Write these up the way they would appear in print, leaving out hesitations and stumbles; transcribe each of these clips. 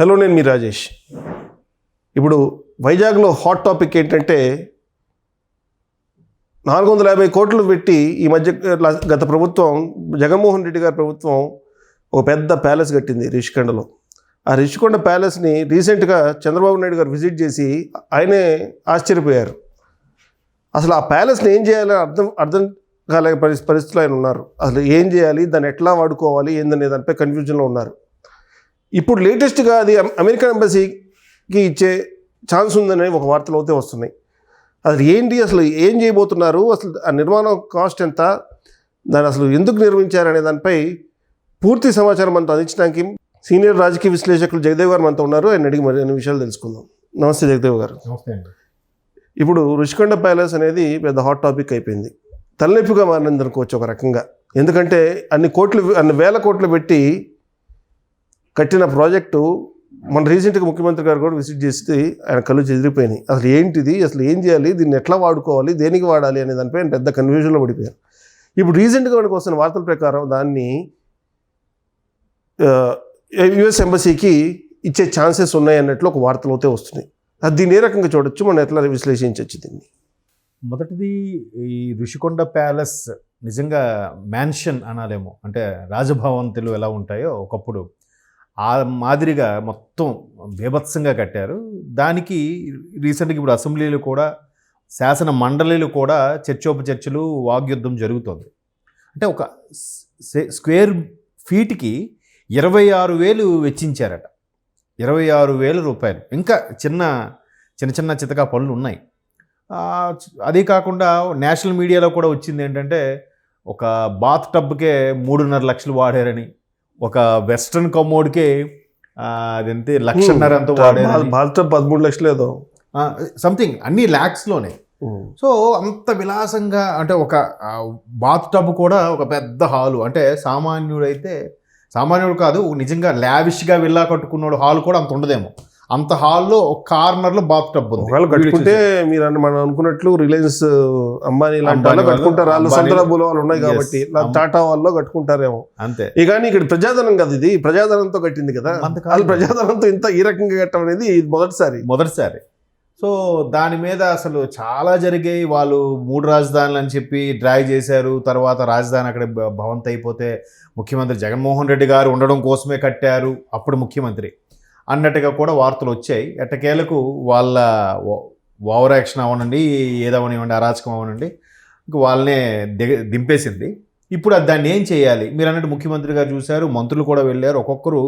Hello, నేను మీ రాజేష్. ఇప్పుడు వైజాగ్లో హాట్ టాపిక్ ఏంటంటే 450 కోట్లు పెట్టి ఈ మధ్య గత ప్రభుత్వం, జగన్మోహన్ రెడ్డి గారి ప్రభుత్వం ఒక పెద్ద ప్యాలెస్ కట్టింది రిషికొండలో. ఆ రిషికొండ ప్యాలెస్ని రీసెంట్గా చంద్రబాబు నాయుడు గారు విజిట్ చేసి ఆయనే ఆశ్చర్యపోయారు. అసలు ఆ ప్యాలెస్ని ఏం చేయాలో అర్థం కాలే పరిస్థితుల్లో ఆయన ఉన్నారు. అసలు ఏం చేయాలి, దాన్ని ఎట్లా వాడుకోవాలి ఏందనే దానిపై కన్ఫ్యూజన్లో ఉన్నారు. ఇప్పుడు లేటెస్ట్గా అది అమెరికన్ ఎంబసీకి ఇచ్చే ఛాన్స్ ఉందనే ఒక వార్తలు అయితే వస్తున్నాయి. అసలు ఏంటి, అసలు ఏం చేయబోతున్నారు, అసలు ఆ నిర్మాణం కాస్ట్ ఎంత, దాన్ని అసలు ఎందుకు నిర్మించారనే దానిపై పూర్తి సమాచారం మనతో అందించడానికి సీనియర్ రాజకీయ విశ్లేషకులు జగదేవ్ గారు మనతో ఉన్నారు. ఆయన అడిగి మరి అన్ని విషయాలు తెలుసుకుందాం. నమస్తే జగదేవ్ గారు. నమస్తే అండి. ఇప్పుడు రిషికొండ ప్యాలెస్ అనేది పెద్ద హాట్ టాపిక్ అయిపోయింది. తలనొప్పిగా మారింది అనుకోవచ్చు ఒక రకంగా. ఎందుకంటే అన్ని వేల కోట్లు పెట్టి కట్టిన ప్రాజెక్టు మన రీసెంట్గా ముఖ్యమంత్రి గారు కూడా విజిట్ చేస్తే ఆయన కళ్ళు చెదిరిపోయినాయి. అసలు ఏంటిది, అసలు ఏం చేయాలి, దీన్ని ఎట్లా వాడుకోవాలి, దేనికి వాడాలి అనే దానిపై ఆయన పెద్ద కన్ఫ్యూజన్లో పడిపోయారు. ఇప్పుడు రీసెంట్గా మనకు వస్తున్న వార్తల ప్రకారం దాన్ని యుఎస్ ఎంబసీకి ఇచ్చే ఛాన్సెస్ ఉన్నాయి అన్నట్లు ఒక వార్తలు అయితే వస్తున్నాయి. అది దీన్ని ఏ రకంగా చూడొచ్చు, మనం ఎట్లా విశ్లేషించవచ్చు దీన్ని? మొదటిది, ఈ ఋషికొండ ప్యాలెస్ నిజంగా మ్యాన్షన్ అనాలేమో, అంటే రాజభవంతులు ఎలా ఉంటాయో ఒకప్పుడు ఆ మాదిరిగా మొత్తం బీభత్సంగా కట్టారు. దానికి రీసెంట్గా ఇప్పుడు అసెంబ్లీలు కూడా, శాసన మండలిలు కూడా చర్చోపచర్చలు, వాగ్యుద్ధం జరుగుతుంది. అంటే ఒక స్క్వేర్ ఫీట్కి 26,000 వెచ్చించారట. 26,000 రూపాయలు. ఇంకా చిన్న చితకా పనులు ఉన్నాయి. అదే కాకుండా నేషనల్ మీడియాలో కూడా వచ్చింది ఏంటంటే, ఒక బాత్ టబ్కే 3.5 లక్షలు వాడారని, ఒక వెస్ట్రన్ కమోడ్కే అదంతే 1,50,000 అంతా వాడారు. బాత్ టబ్ 13 లక్షలు ఏదో సంథింగ్, అన్ని ల్యాక్స్లోనే. సో అంత విలాసంగా, అంటే ఒక బాత్ టబ్ కూడా ఒక పెద్ద హాలు, అంటే సామాన్యుడు కాదు, నిజంగా లావిష్గా విల్లా కట్టుకున్నాడు హాల్ కూడా అంత ఉండదేమో. అంత హాల్లో ఒక కార్నర్లో బాత్ టబ్ ఉంది. ఒకవేళ కట్టుకుంటే మీరు మనం అనుకున్నట్లు రిలయన్స్ అంబానీ లాంటి వాళ్ళు కట్టుకుంటారు, వాళ్ళు సొంత డబ్బులు వాళ్ళు ఉన్నాయి కాబట్టి, టాటా వాళ్ళు కట్టుకుంటారేమో అంతే. కానీ ఇక్కడ ప్రజాధనం కదా, ఇది ప్రజాధనంతో కట్టింది కదా. వాళ్ళు ప్రజాధనంతో ఈ రకంగా కట్టడం అనేది మొదటిసారి. సో దాని మీద అసలు చాలా జరిగాయి. వాళ్ళు 3 రాజధానులు అని చెప్పి డ్రాగ్ చేశారు. తర్వాత రాజధాని అక్కడ భవంత్ అయిపోతే ముఖ్యమంత్రి జగన్మోహన్ రెడ్డి గారు ఉండడం కోసమే కట్టారు అప్పుడు ముఖ్యమంత్రి అన్నట్టుగా కూడా వార్తలు వచ్చాయి. ఎట్టకేలకు వాళ్ళ ఓవర్ యాక్షన్ అవనండి, ఏదవనివ్వండి, అరాచకం అవనండి, ఇంక వాళ్ళనే దింపేసింది. ఇప్పుడు దాన్ని ఏం చేయాలి? మీరు అన్నట్టు ముఖ్యమంత్రి గారు చూశారు, మంత్రులు కూడా వెళ్ళారు, ఒక్కొక్కరు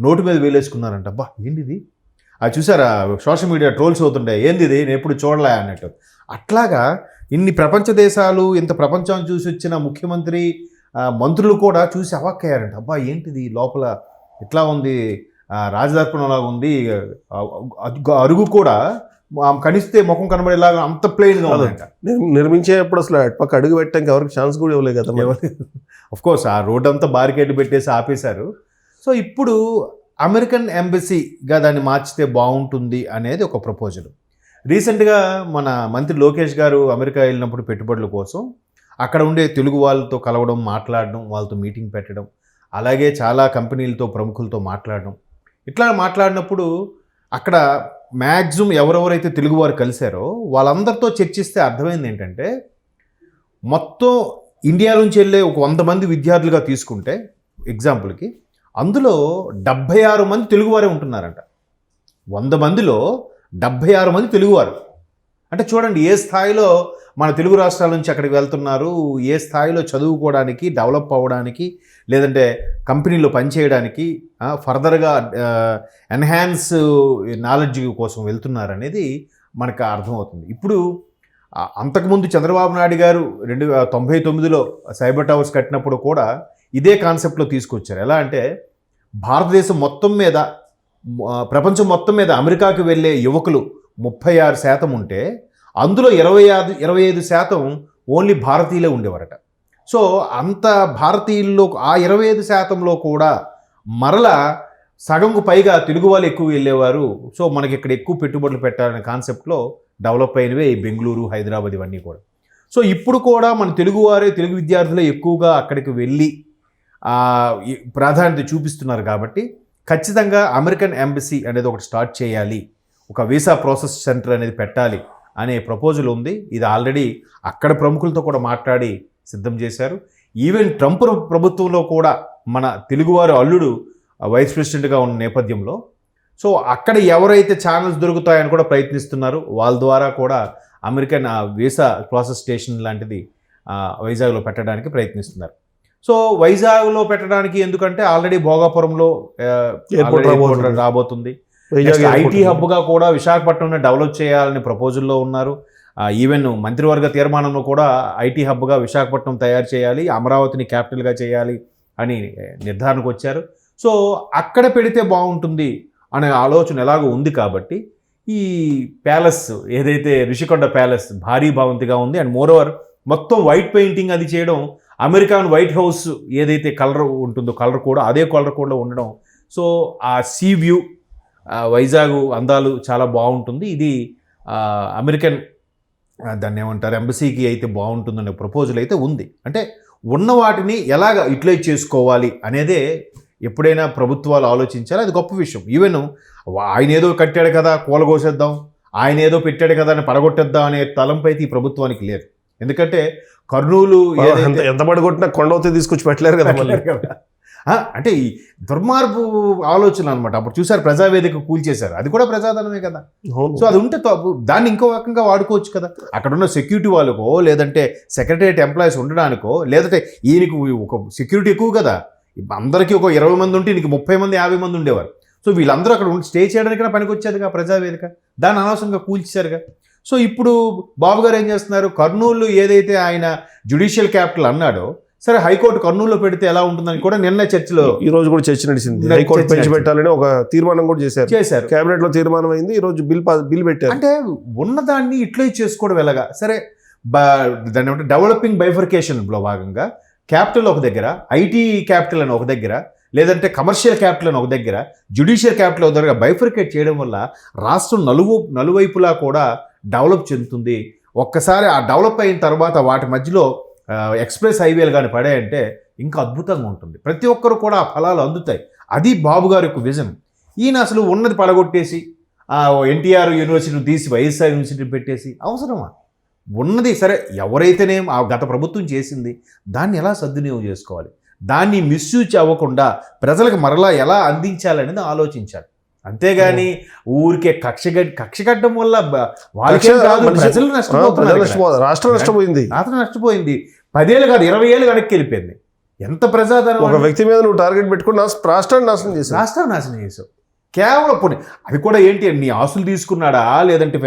నోటు మీద వేలేసుకున్నారంట. అబ్బా ఏంటిది, అది చూసారా, సోషల్ మీడియా ట్రోల్స్ అవుతుండే, ఏంది ఇది, నేను ఎప్పుడు చూడలే అన్నట్టు. అట్లాగా ఇన్ని ప్రపంచ దేశాలు, ఇంత ప్రపంచాన్ని చూసి వచ్చిన ముఖ్యమంత్రి, మంత్రులు కూడా చూసి అవాక్కయ్యారంట. అబ్బా ఏంటిది, లోపల ఇట్లా ఉంది, రాజదర్పణంలా ఉంది, అరుగు కూడా కనిస్తే ముఖం కనబడేలాగా అంత ప్లెయిన్గా ఉందంట. నిర్మించేటప్పుడు అసలు పక్క అడుగు పెట్టడానికి ఎవరికి ఛాన్స్ కూడా ఇవ్వలేదు కదా. అఫ్కోర్స్ ఆ రోడ్ అంతా బారికేడ్లు పెట్టేసి ఆపేశారు. సో ఇప్పుడు అమెరికన్ ఎంబసీగా దాన్ని మార్చితే బాగుంటుంది అనేది ఒక ప్రపోజల్. రీసెంట్గా మన మంత్రి లోకేష్ గారు అమెరికా వెళ్ళినప్పుడు పెట్టుబడుల కోసం అక్కడ ఉండే తెలుగు వాళ్ళతో కలవడం, మాట్లాడడం, వాళ్ళతో మీటింగ్ పెట్టడం, అలాగే చాలా కంపెనీలతో, ప్రముఖులతో మాట్లాడడం. ఇట్లా మాట్లాడినప్పుడు అక్కడ మ్యాక్సిమం ఎవరెవరైతే తెలుగువారు కలిశారో వాళ్ళందరితో చర్చిస్తే అర్థమైంది ఏంటంటే, మొత్తం ఇండియా నుంచి వెళ్ళే ఒక 100 మంది విద్యార్థులుగా తీసుకుంటే ఎగ్జాంపుల్కి, అందులో 76 మంది తెలుగువారే ఉంటున్నారంట. 100 మందిలో 76 మంది తెలుగువారు. అంటే చూడండి ఏ స్థాయిలో మన తెలుగు రాష్ట్రాల నుంచి అక్కడికి వెళ్తున్నారు, ఏ స్థాయిలో చదువుకోవడానికి, డెవలప్ అవ్వడానికి, లేదంటే కంపెనీలో పనిచేయడానికి, ఫర్దర్గా ఎన్హాన్స్ నాలెడ్జ్ కోసం వెళ్తున్నారు అనేది మనకు అర్థమవుతుంది. ఇప్పుడు అంతకుముందు చంద్రబాబు నాయుడు గారు 1999లో సైబర్ టవర్స్ కట్టినప్పుడు కూడా ఇదే కాన్సెప్ట్లో తీసుకొచ్చారు. ఎలా అంటే, భారతదేశం మొత్తం మీద, ప్రపంచం మొత్తం మీద అమెరికాకి వెళ్ళే యువకులు 36% ఉంటే అందులో 25% ఓన్లీ భారతీయులే ఉండేవారట. సో అంత భారతీయుల్లో ఆ 25%లో కూడా మరలా సగంకు పైగా తెలుగు వాళ్ళు ఎక్కువ వెళ్ళేవారు. సో మనకి ఇక్కడ ఎక్కువ పెట్టుబడులు పెట్టాలనే కాన్సెప్ట్లో డెవలప్ అయినవే ఈ బెంగళూరు, హైదరాబాద్ ఇవన్నీ కూడా. సో ఇప్పుడు కూడా మన తెలుగువారే, తెలుగు విద్యార్థులే ఎక్కువగా అక్కడికి వెళ్ళి ప్రాధాన్యత చూపిస్తున్నారు. కాబట్టి ఖచ్చితంగా అమెరికన్ ఎంబసీ అనేది ఒకటి స్టార్ట్ చేయాలి, ఒక వీసా ప్రాసెస్ సెంటర్ అనేది పెట్టాలి అనే ప్రపోజల్ ఉంది. ఇది ఆల్రెడీ అక్కడ ప్రముఖులతో కూడా మాట్లాడి సిద్ధం చేశారు. ఈవెన్ ట్రంప్ ప్రభుత్వంలో కూడా మన తెలుగువారి అల్లుడు వైస్ ప్రెసిడెంట్గా ఉన్న నేపథ్యంలో సో అక్కడ ఎవరైతే ఛానల్స్ దొరుకుతాయని కూడా ప్రయత్నిస్తున్నారు. వాళ్ళ ద్వారా కూడా అమెరికన్ వీసా ప్రాసెస్ స్టేషన్ లాంటిది వైజాగ్లో పెట్టడానికి ప్రయత్నిస్తున్నారు. సో వైజాగ్లో పెట్టడానికి ఎందుకంటే ఆల్రెడీ భోగాపురంలో ఎయిర్పోర్ట్ రాబోతుంది. ఐటీ హబ్గా కూడా విశాఖపట్నంలో డెవలప్ చేయాలని ప్రపోజల్లో ఉన్నారు. ఈవెన్ మంత్రివర్గ తీర్మానంలో కూడా ఐటీ హబ్గా విశాఖపట్నం తయారు చేయాలి, అమరావతిని క్యాపిటల్గా చేయాలి అని నిర్ధారణకు వచ్చారు. సో అక్కడ పెడితే బాగుంటుంది అనే ఆలోచన ఎలాగో ఉంది కాబట్టి ఈ ప్యాలెస్ ఏదైతే రిషికొండ ప్యాలెస్ భారీ భవంతిగా ఉంది. అండ్ మోరోవర్ మొత్తం వైట్ పెయింటింగ్ అది చేయడం, అమెరికన్ వైట్ హౌస్ ఏదైతే కలర్ ఉంటుందో కలర్ కూడా అదే కలర్ కూడా ఉండడం. సో ఆ సీ వ్యూ వైజాగ్ అందాలు చాలా బాగుంటుంది. ఇది అమెరికన్ దాన్ని ఏమంటారు ఎంబసీకి అయితే బాగుంటుందనే ప్రపోజల్ అయితే ఉంది. అంటే ఉన్న వాటిని ఎలాగ యూటిలైజ్ చేసుకోవాలి అనేదే ఎప్పుడైనా ప్రభుత్వాలు ఆలోచించాలి. అది గొప్ప విషయం. ఈవెన్ ఆయన ఏదో కట్టాడు కదా కూలగోసేద్దాం, ఆయన ఏదో పెట్టాడు కదా అని పడగొట్టేద్దాం అనే తలంపు అయితే ఈ ప్రభుత్వానికి లేదు. ఎందుకంటే కర్నూలు ఎంత పడగొట్టినా కొండవతే తీసుకొచ్చి పెట్టలేరు కదా. అంటే ఈ దుర్మార్పు ఆలోచన అనమాట. అప్పుడు చూసారు ప్రజావేదిక కూల్చేశారు, అది కూడా ప్రజాధనమే కదా. సో అది ఉంటే దాన్ని ఇంకో రకంగా వాడుకోవచ్చు కదా. అక్కడ ఉన్న సెక్యూరిటీ వాళ్ళకో లేదంటే సెక్రటరియట్ ఎంప్లాయీస్ ఉండడానికో లేదంటే ఈయనకు ఒక సెక్యూరిటీ ఎక్కువ కదా, అందరికీ ఒక 20 మంది ఉంటే ఈయనకి 30 మంది 50 మంది ఉండేవారు. సో వీళ్ళందరూ అక్కడ స్టే చేయడానికైనా పనికి వచ్చేదిగా ప్రజావేదిక, దాన్ని అనవసరంగా కూల్చేశారుగా. సో ఇప్పుడు బాబు గారు ఏం చేస్తున్నారు, కర్నూలు ఏదైతే ఆయన జ్యుడిషియల్ క్యాపిటల్ అన్నాడో సరే హైకోర్టు కర్నూలులో పెడితే ఎలా ఉంటుందని కూడా నిన్న చర్చలో ఈ రోజు కూడా చర్చ నడిచింది. హైకోర్టు పెంచి పెట్టాలని ఒక తీర్మానం కూడా చేశారు. కేబినెట్ లో తీర్మానం అయింది. ఈ రోజు బిల్ పెట్టారు. అంటే ఉన్నదాన్ని యూటిలైజ్ చేసుకోవడం ఎలాగా. సరే దాన్ని ఏమంటే డెవలపింగ్ బైఫర్కేషన్లో భాగంగా క్యాపిటల్ ఒక దగ్గర, ఐటీ క్యాపిటల్ అని ఒక దగ్గర, లేదంటే కమర్షియల్ క్యాపిటల్ అని ఒక దగ్గర, జ్యుడిషియల్ క్యాపిటల్ ఒక దగ్గర బైఫర్కేట్ చేయడం వల్ల రాష్ట్రం నలువైపులా కూడా డెవలప్ చెందుతుంది. ఒక్కసారి ఆ డెవలప్ అయిన తర్వాత వాటి మధ్యలో ఎక్స్ప్రెస్ హైవేలు కానీ పడాయంటే ఇంకా అద్భుతంగా ఉంటుంది. ప్రతి ఒక్కరు కూడా ఆ ఫలాలు అందుతాయి. అది బాబు గారి యొక్క విజన్. ఈయన అసలు ఉన్నది పడగొట్టేసి ఎన్టీఆర్ యూనివర్సిటీని తీసి వైఎస్ఆర్ యూనివర్సిటీని పెట్టేసి అవసరమా? ఉన్నది సరే ఎవరైతేనే ఆ గత ప్రభుత్వం చేసింది దాన్ని ఎలా సద్వినియోగం చేసుకోవాలి, దాన్ని మిస్యూజ్ అవ్వకుండా ప్రజలకు మరలా ఎలా అందించాలనేది ఆలోచించాలి. అంతేగాని ఊరికే కక్ష కట్టడం వల్ల వాళ్ళకే కాదు ప్రజలు నష్టపోతున్నారు, రాష్ట్రం నష్టపోయింది. 10 ఏళ్ళు కాదు 20 ఏళ్ళు వెనక్కి వెళ్ళిపోయింది. ఎంత ప్రజాధనం. ఒక వ్యక్తి మీద నువ్వు టార్గెట్ పెట్టుకుని రాష్ట్రాన్ని నాశనం చేసావు. కేవలం పోనీ అది కూడా ఏంటి, నీ ఆస్తులు తీసుకున్నాడా లేదంటే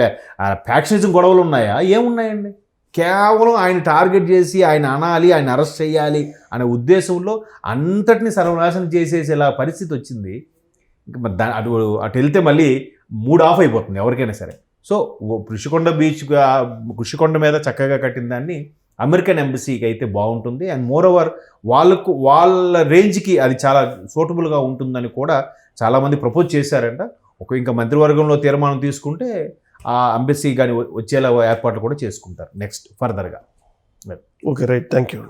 ఫ్యాక్షనిజం గొడవలు ఉన్నాయా, ఏమున్నాయండి? కేవలం ఆయన టార్గెట్ చేసి ఆయన అనాలి, ఆయన అరెస్ట్ చేయాలి అనే ఉద్దేశంలో అంతటిని సర్వనాశనం చేసేసేలా పరిస్థితి వచ్చింది. ఇంకా అటు వెళ్తే మళ్ళీ మూడ్ ఆఫ్ అయిపోతుంది ఎవరికైనా సరే. సో ఋషికొండ మీద చక్కగా కట్టిన దాన్ని అమెరికన్ ఎంబసీకి అయితే బాగుంటుంది. అండ్ మోర్ ఓవర్ వాళ్ళ రేంజ్కి అది చాలా సూటబుల్గా ఉంటుందని కూడా చాలామంది ప్రపోజ్ చేశారంట. ఇంకా మంత్రివర్గంలో తీర్మానం తీసుకుంటే ఆ ఎంబసీ కానీ వచ్చేలా ఏర్పాట్లు కూడా చేసుకుంటారు నెక్స్ట్ ఫర్దర్గా. Okay right, thank you.